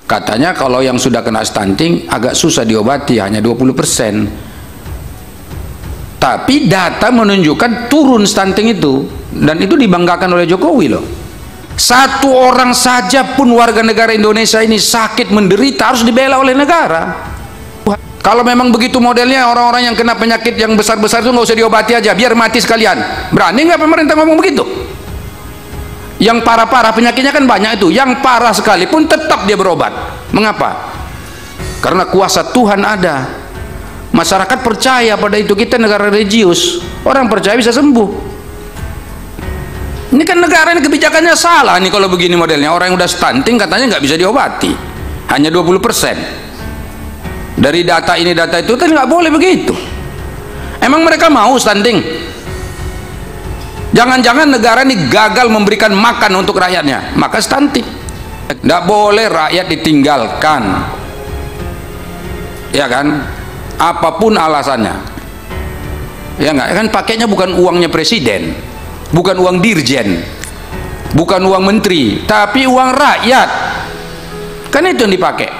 Katanya kalau yang sudah kena stunting agak susah diobati, hanya 20%. Tapi data menunjukkan turun stunting itu, dan itu dibanggakan oleh Jokowi loh. Satu orang saja pun warga negara Indonesia ini sakit menderita harus dibela oleh negara. Kalau memang begitu modelnya, orang-orang yang kena penyakit yang besar-besar itu nggak usah diobati aja, biar mati sekalian. Berani nggak pemerintah ngomong begitu? Yang parah-parah penyakitnya kan banyak itu, yang parah sekalipun tetap dia berobat. Mengapa? Karena kuasa Tuhan ada. Masyarakat percaya pada itu. Kita negara religius, orang percaya bisa sembuh. Ini kan negara ini kebijakannya salah nih kalau begini modelnya. Orang yang udah stunting katanya nggak bisa diobati, hanya 20%. Dari data ini data itu kan nggak boleh begitu. Emang mereka mau stunting? Jangan-jangan negara ini gagal memberikan makan untuk rakyatnya, maka stunting. Tidak boleh rakyat ditinggalkan, ya kan? Apapun alasannya, ya nggak kan? Pakainya bukan uangnya presiden, bukan uang dirjen, bukan uang menteri, tapi uang rakyat. Kan itu yang dipakai.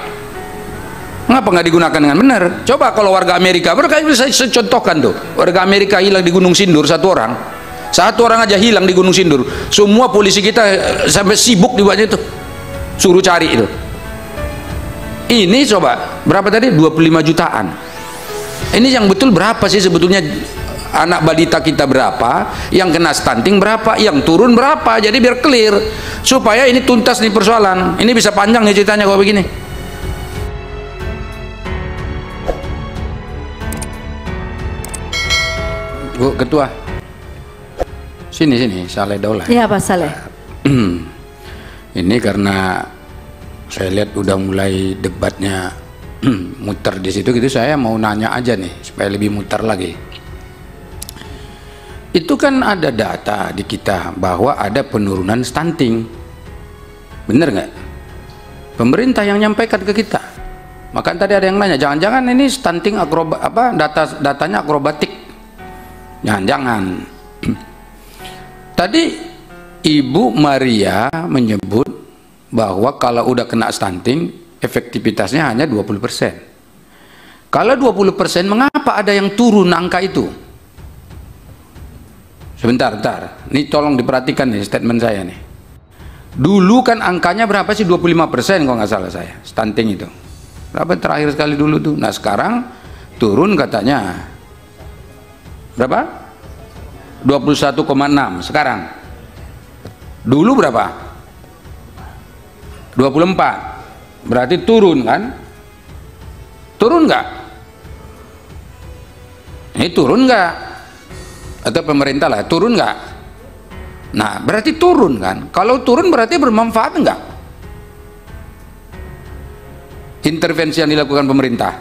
Ngapa nggak digunakan dengan benar? Coba kalau warga Amerika, saya contohkan tuh, warga Amerika hilang di Gunung Sindur satu orang aja hilang di Gunung Sindur, semua polisi kita sampai sibuk dibuatnya itu, suruh cari itu. Ini coba berapa tadi? 25 jutaan. Ini yang betul berapa sih sebetulnya? Anak balita kita berapa, yang kena stunting berapa, yang turun berapa? Jadi biar clear, supaya ini tuntas nih persoalan. Ini bisa panjang nih ceritanya kalau begini. Bu Ketua, sini Saleh Daulah. Iya Pak Saleh. Ini karena saya lihat udah mulai debatnya muter di situ gitu, saya mau nanya aja nih supaya lebih muter lagi. Itu kan ada data di kita bahwa ada penurunan stunting, bener nggak? Pemerintah yang nyampaikan ke kita. Maka tadi ada yang nanya, jangan-jangan ini stunting datanya akrobatik? Jangan-jangan. Tadi Ibu Maria menyebut bahwa kalau udah kena stunting efektivitasnya hanya 20%. Kalau 20%, mengapa ada yang turun angka itu? Sebentar, ini tolong diperhatikan nih statement saya nih. Dulu kan angkanya berapa sih? 25% kalau nggak salah saya, stunting itu. Berapa terakhir sekali dulu tuh? Nah sekarang turun katanya berapa? 21,6 sekarang. Dulu berapa? 24. Berarti turun kan? Turun nggak? Ini turun nggak? Atau pemerintah lah, turun nggak? Nah berarti turun kan? Kalau turun berarti bermanfaat nggak intervensi yang dilakukan pemerintah?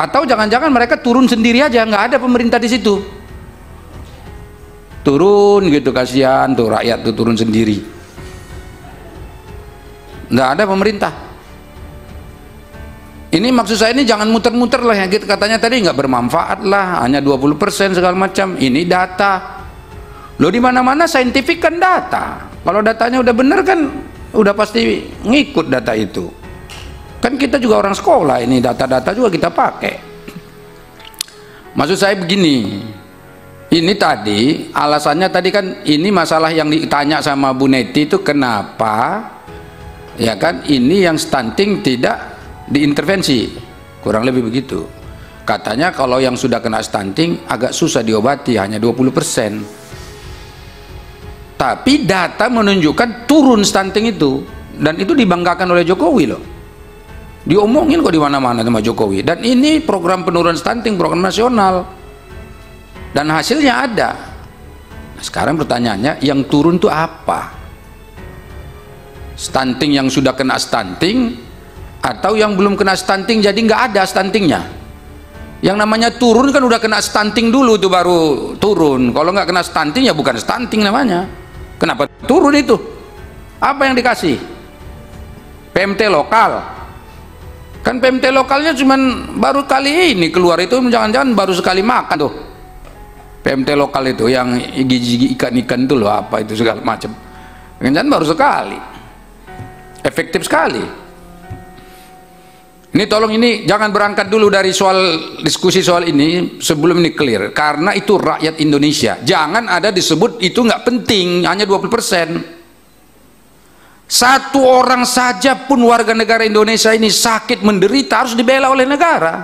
Atau jangan-jangan mereka turun sendiri aja, nggak ada pemerintah di situ, turun gitu, kasihan tuh rakyat tuh turun sendiri, nggak ada pemerintah. Ini maksud saya, ini jangan muter-muter lah ya, gitu katanya tadi nggak bermanfaat lah, hanya 20% segala macam. Ini data lo, di mana-mana saintifik kan data. Kalau datanya udah bener kan udah pasti ngikut data itu. Kan kita juga orang sekolah, ini data-data juga kita pakai. Maksud saya begini, ini tadi alasannya tadi kan ini masalah yang ditanya sama Bu Neti itu kenapa ya kan ini yang stunting tidak diintervensi, kurang lebih begitu. Katanya kalau yang sudah kena stunting agak susah diobati, hanya 20%. Tapi data menunjukkan turun stunting itu, dan itu dibanggakan oleh Jokowi loh. Diomongin kok di mana-mana sama Jokowi. Dan ini program penurunan stunting, program nasional, dan hasilnya ada. Nah, sekarang pertanyaannya, yang turun itu apa? Stunting yang sudah kena stunting, atau yang belum kena stunting jadi nggak ada stuntingnya? Yang namanya turun kan udah kena stunting dulu tuh baru turun. Kalau nggak kena stunting ya bukan stunting namanya. Kenapa turun itu? Apa yang dikasih? PMT lokal. Kan PMT lokalnya cuman baru kali ini keluar, itu jangan-jangan baru sekali makan tuh. PMT lokal itu yang gizi ikan-ikan itu loh, apa itu segala macam. Jangan-jangan baru sekali. efektif sekali. Ini tolong, ini jangan berangkat dulu dari soal diskusi soal ini sebelum ini clear, karena itu rakyat Indonesia. Jangan ada disebut itu nggak penting, hanya 20%. Satu orang saja pun warga negara Indonesia ini sakit menderita harus dibela oleh negara.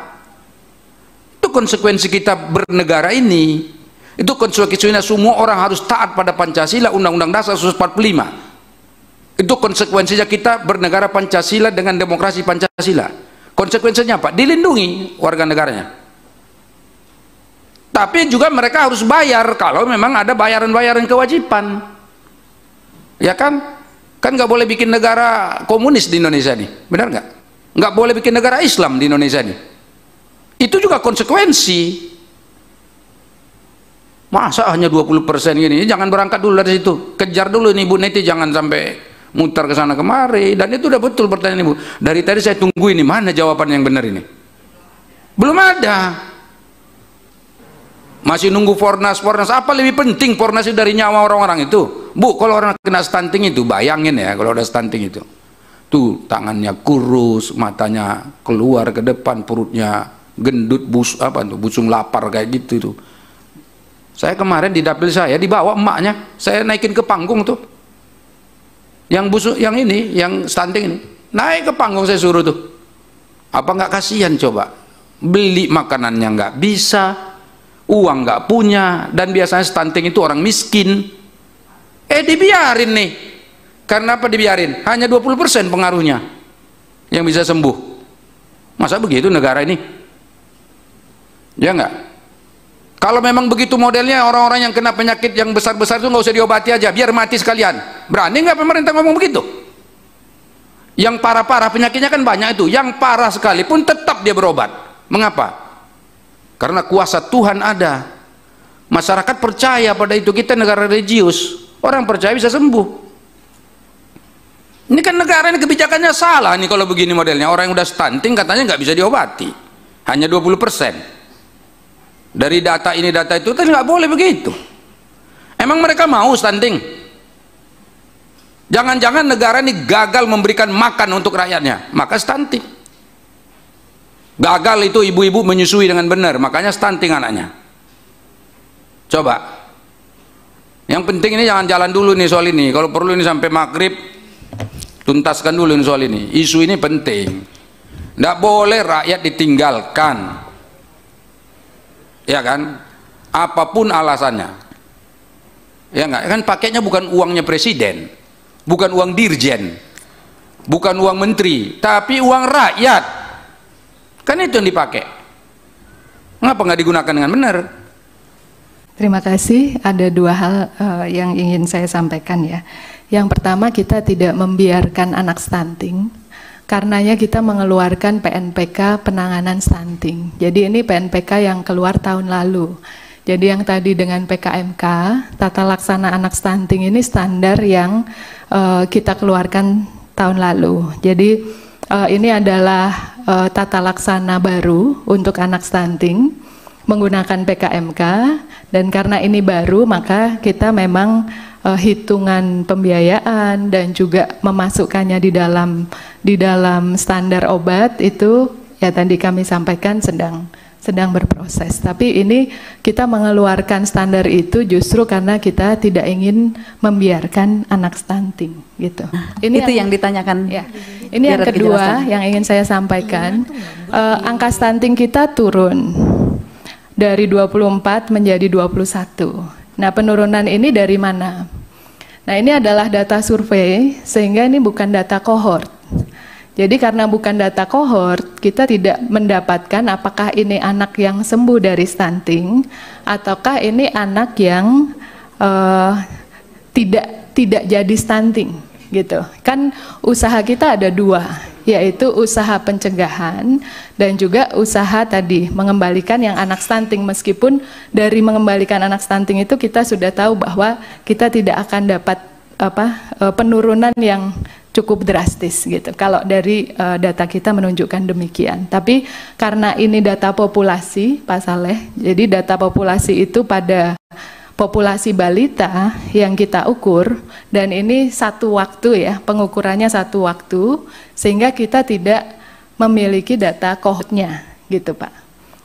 Itu konsekuensi kita bernegara ini. Itu konsekuensinya semua orang harus taat pada Pancasila, Undang-Undang Dasar 1945. Itu konsekuensinya kita bernegara Pancasila dengan demokrasi Pancasila. Konsekuensinya apa? Dilindungi warga negaranya. Tapi juga mereka harus bayar kalau memang ada bayaran-bayaran kewajiban. Ya kan? Kan nggak boleh bikin negara komunis di Indonesia nih, benar nggak? Nggak boleh bikin negara Islam di Indonesia nih. Itu juga konsekuensi. Masa hanya 20% gini? Jangan berangkat dulu dari situ. Kejar dulu nih Bu Neti, jangan sampai mutar ke sana kemari. Dan itu udah betul pertanyaan Ibu. Dari tadi saya tunggu ini, mana jawaban yang benar ini? Belum ada. Masih nunggu Fornas. Apa lebih penting Fornas itu dari nyawa orang-orang itu? Bu, kalau orang kena stunting itu, bayangin ya kalau ada stunting itu. Tuh, tangannya kurus, matanya keluar ke depan, perutnya gendut, busung lapar kayak gitu tuh. Saya kemarin di dapil saya dibawa emaknya, saya naikin ke panggung tuh. Yang busuk, yang ini, yang stunting ini, naik ke panggung saya suruh tuh. Apa nggak kasihan coba? Beli makanannya nggak bisa, uang nggak punya, dan biasanya stunting itu orang miskin. Dibiarin nih. Karena apa dibiarin? Hanya 20% pengaruhnya yang bisa sembuh. Masa begitu negara ini? Ya nggak? Kalau memang begitu modelnya, orang-orang yang kena penyakit yang besar-besar itu nggak usah diobati aja, biar mati sekalian. Berani nggak pemerintah ngomong begitu? Yang parah-parah penyakitnya kan banyak itu, yang parah sekalipun tetap dia berobat. Mengapa? Karena kuasa Tuhan ada. Masyarakat percaya pada itu. Kita negara religius, orang percaya bisa sembuh. Ini kan negara ini kebijakannya salah nih kalau begini modelnya. Orang yang udah stunting katanya nggak bisa diobati, hanya 20%. Dari data ini data itu kan nggak boleh begitu. Emang mereka mau stunting? Jangan-jangan negara ini gagal memberikan makan untuk rakyatnya, maka stunting. Gagal itu ibu-ibu menyusui dengan benar, makanya stunting anaknya. Coba. Yang penting ini jangan jalan dulu nih soal ini. Kalau perlu ini sampai maghrib tuntaskan dulu ini soal ini. Isu ini penting. Nggak boleh rakyat ditinggalkan. Ya kan, apapun alasannya, ya nggak, kan pakainya bukan uangnya presiden, bukan uang dirjen, bukan uang menteri, tapi uang rakyat, kan itu yang dipakai. Ngapa nggak digunakan dengan benar? Terima kasih. Ada dua hal yang ingin saya sampaikan ya. Yang pertama, kita tidak membiarkan anak stunting. Karenanya kita mengeluarkan PNPK penanganan stunting. Jadi ini PNPK yang keluar tahun lalu. Jadi yang tadi dengan PKMK, tata laksana anak stunting ini standar yang kita keluarkan tahun lalu. Jadi ini adalah tata laksana baru untuk anak stunting menggunakan PKMK, dan karena ini baru maka kita memang hitungan pembiayaan dan juga memasukkannya di dalam standar obat itu ya tadi kami sampaikan sedang berproses. Tapi ini kita mengeluarkan standar itu justru karena kita tidak ingin membiarkan anak stunting gitu. Ini itu yang ditanyakan. Ya. Ini yang kedua yang ingin saya sampaikan, angka stunting kita turun dari 24 menjadi 21. Nah, penurunan ini dari mana? Nah, ini adalah data survei, sehingga ini bukan data kohort. Jadi karena bukan data kohort, kita tidak mendapatkan apakah ini anak yang sembuh dari stunting, ataukah ini anak yang tidak jadi stunting, gitu. Kan usaha kita ada dua, yaitu usaha pencegahan dan juga usaha tadi mengembalikan yang anak stunting. Meskipun dari mengembalikan anak stunting itu kita sudah tahu bahwa kita tidak akan dapat penurunan yang cukup drastis gitu. Kalau dari data kita menunjukkan demikian. Tapi karena ini data populasi, Pak Saleh, jadi data populasi itu pada populasi balita yang kita ukur, dan ini satu waktu ya, pengukurannya satu waktu, sehingga kita tidak memiliki data kohortnya, gitu Pak.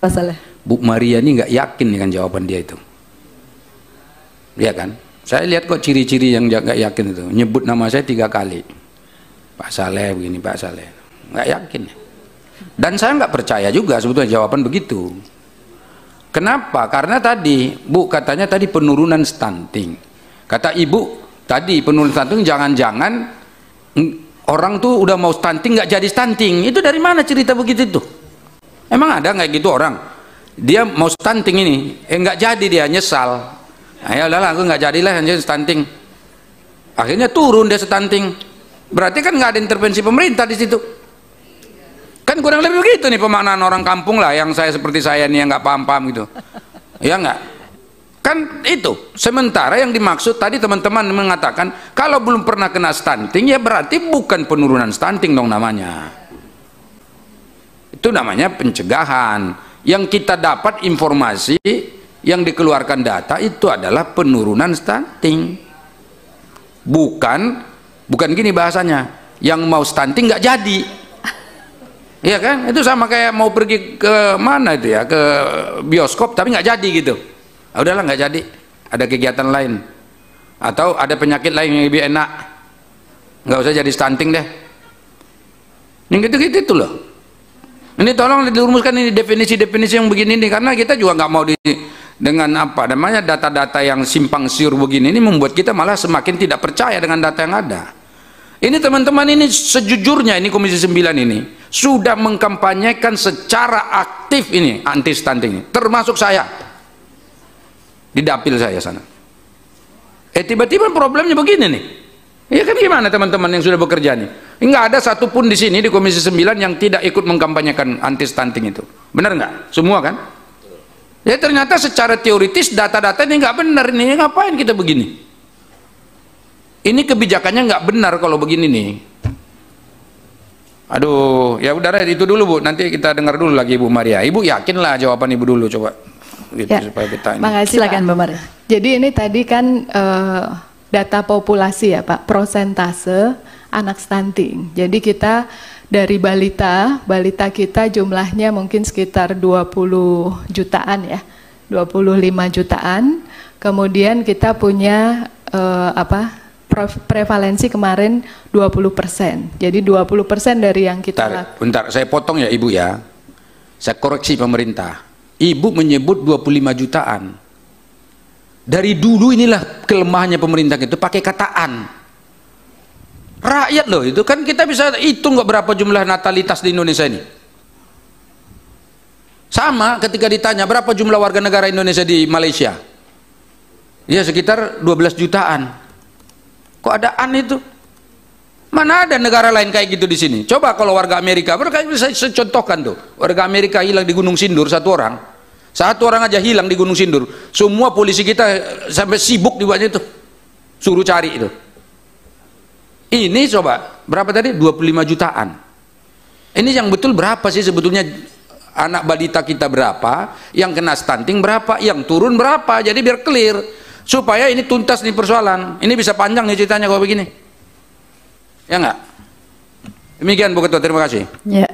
Masalah. Bu Maria ini nggak yakin dengan jawaban dia itu. Iya kan? Saya lihat kok ciri-ciri yang nggak yakin itu. Nyebut nama saya 3 kali. Pak Saleh begini, Pak Saleh. Nggak yakin. Dan saya nggak percaya juga sebetulnya jawaban begitu. Kenapa? Karena tadi Bu katanya tadi penurunan stunting. Kata Ibu tadi penurunan stunting, jangan-jangan orang tuh udah mau stunting nggak jadi stunting. Itu dari mana cerita begitu tuh? Emang ada nggak gitu orang? Dia mau stunting ini, nggak jadi, dia nyesal. Nah, ya udahlah, aku nggak jadilah jadi stunting. Akhirnya turun dia stunting. Berarti kan nggak ada intervensi pemerintah di situ. Kan kurang lebih begitu nih pemaknaan orang kampung lah, yang saya seperti saya nih yang nggak paham-paham gitu. Ya nggak? Kan itu. Sementara yang dimaksud tadi teman-teman mengatakan kalau belum pernah kena stunting ya berarti bukan penurunan stunting dong namanya. Itu namanya pencegahan. Yang kita dapat informasi yang dikeluarkan data itu adalah penurunan stunting. Bukan gini bahasanya. Yang mau stunting nggak jadi. Iya kan? Itu sama kayak mau pergi ke mana itu ya, ke bioskop tapi nggak jadi gitu. Ah, udahlah nggak jadi, ada kegiatan lain atau ada penyakit lain yang lebih enak, nggak usah jadi stunting deh. Yang gitu-gitu itu loh. Ini tolong dirumuskan ini definisi-definisi yang begini nih, karena kita juga nggak mau dengan apa namanya data-data yang simpang siur begini, ini membuat kita malah semakin tidak percaya dengan data yang ada. Ini teman-teman ini sejujurnya ini Komisi 9 ini sudah mengkampanyekan secara aktif ini anti stunting ini, termasuk saya di dapil saya sana. Tiba-tiba problemnya begini nih. Ya kan gimana teman-teman yang sudah bekerja nih? Enggak ada satupun di sini di Komisi 9 yang tidak ikut mengkampanyekan anti stunting itu. Benar nggak? Semua kan? Ya ternyata secara teoritis data-data ini nggak benar nih. Ngapain kita begini? Ini kebijakannya nggak benar kalau begini nih. Aduh, ya udah itu dulu Bu. Nanti kita dengar dulu lagi Ibu Maria. Ibu yakinlah jawaban Ibu dulu coba. Gitu, ya, supaya kita ini. Makasih silakan Mbak Maria. Jadi ini tadi kan data populasi ya Pak, prosentase anak stunting. Jadi kita dari balita kita jumlahnya mungkin sekitar 20 jutaan ya, 25 jutaan. Kemudian kita punya prevalensi kemarin 20%. Jadi 20% dari yang kita bentar, saya potong ya Ibu ya. Saya koreksi pemerintah. Ibu menyebut 25 jutaan. Dari dulu inilah kelemahannya pemerintah itu pakai kataan. Rakyat loh itu kan kita bisa hitung nggak berapa jumlah natalitas di Indonesia ini. Sama ketika ditanya berapa jumlah warga negara Indonesia di Malaysia. Ya sekitar 12 jutaan. Kok ada itu? Mana ada negara lain kayak gitu di sini? Coba kalau warga Amerika, bisa saya contohkan tuh. Warga Amerika hilang di Gunung Sindur satu orang aja hilang di Gunung Sindur. Semua polisi kita sampai sibuk dibuatnya itu, suruh cari itu. Ini coba berapa tadi? 25 jutaan. Ini yang betul berapa sih sebetulnya anak balita kita berapa? Yang kena stunting berapa? Yang turun berapa? Jadi biar clear. Supaya ini tuntas nih persoalan. Ini bisa panjang nih ceritanya kalau begini. Ya enggak? Demikian Bu Ketua, terima kasih. Ya.